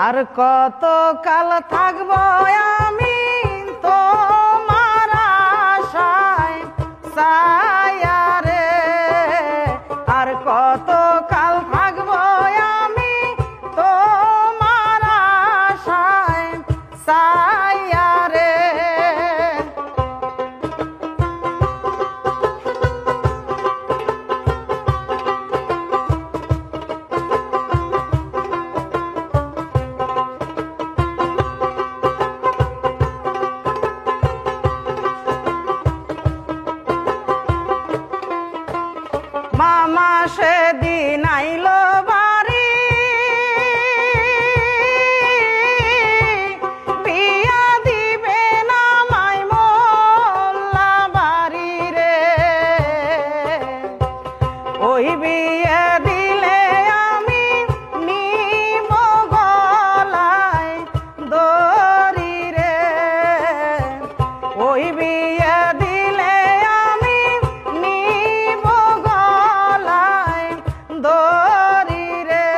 আর কত কাল থাকবো আমি তোমার আশায় ছায়া রে, আর কত কাল থাকবো আমি তোমার আশায় ছায়া রে। মামা সেদিন আইলো বাড়ি, বিয়া দিবে না মাই মোল্লা বাড়ি রে, ওই বিয়ে দিলে আমি নিব গলায় দড়ি রে, ওই বিয়ে দিলে আমি নিব গলায় দড়ি রে।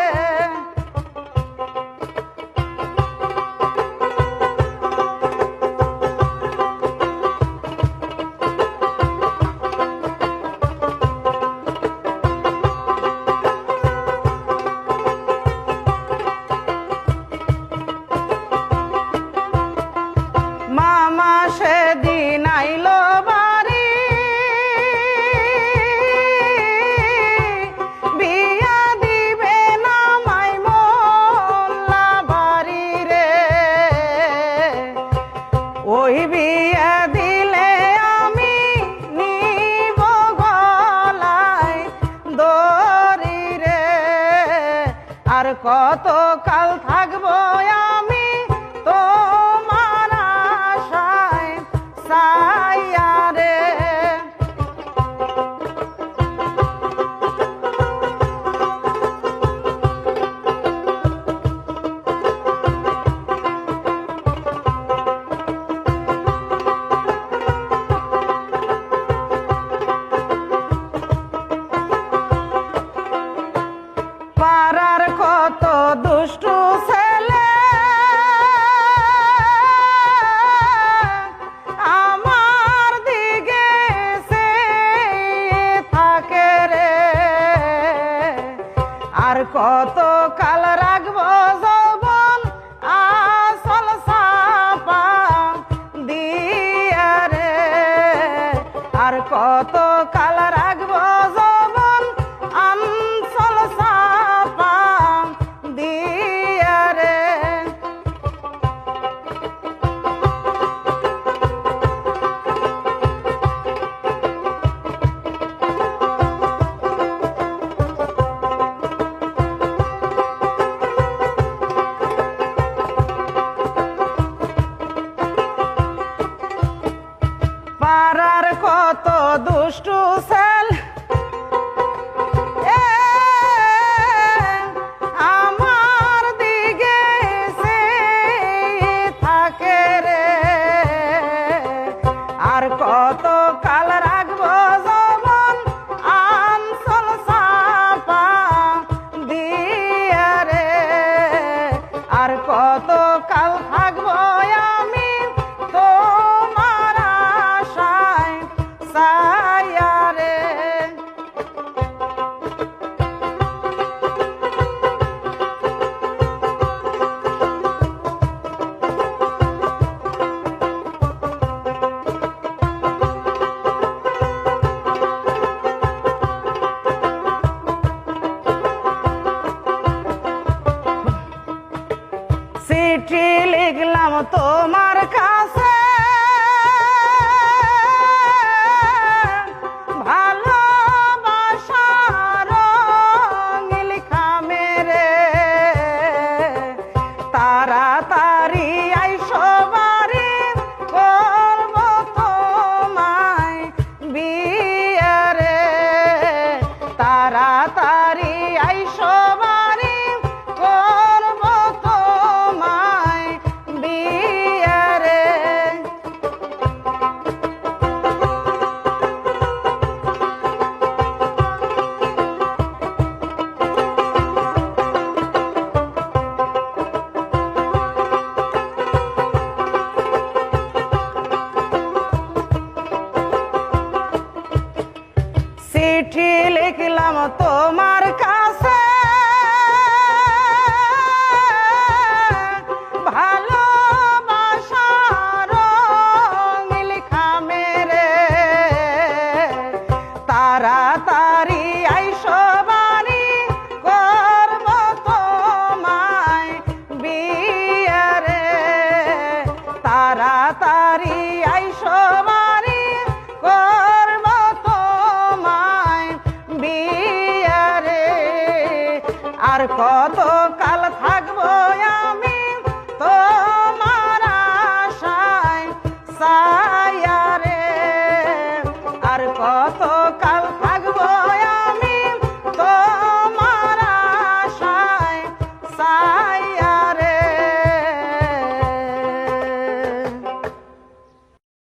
মামা সেদিন আইলো বাড়ি, বিয়া দিবে না মাই মোল্লা বাড়ি রে, ওই বিয়া দিলে আমি নিব গলায় দড়ি রে, আর কত কাল থাকবো আমি তোমার আশায় ছায়া রে। পাড়ার কত দুষ্টু ছেলে আমার দিকে চেয়ে থাকে রে, আর কত কাল রাখবো যৌবন আসল চাপা দিয়া রে, আর কত কাল রাখবো যৌবন আসল চাপা দিয়া রে। পাড়ার কত দুষ্টু ছেল আমার দিকে চেয়ে থাকে রে, আর কত কাল রাখবো যৌবন আঞ্চল চাপা দিয়া রে, আর কত কাল থাকবো আমি তোমার আশায় ছায়া রে। চিঠি লিখলাম তোমার কাছে, ভালোবাসার রঙ লিখা মেরে, তাড়াতাড়ি আইসো বাড়ি করব তোমায় বিয়ে রে, তাড়াতাড়ি আইসো বাড়ি করব তোমায় বিয়ে রে। চাইলাম তোমার কাছে ভালোবাসার রঙিন খামেরে তাড়াতাড়ি আইসো বাড়ি করব তোমায় বিয়ে রে তাড়াতাড়ি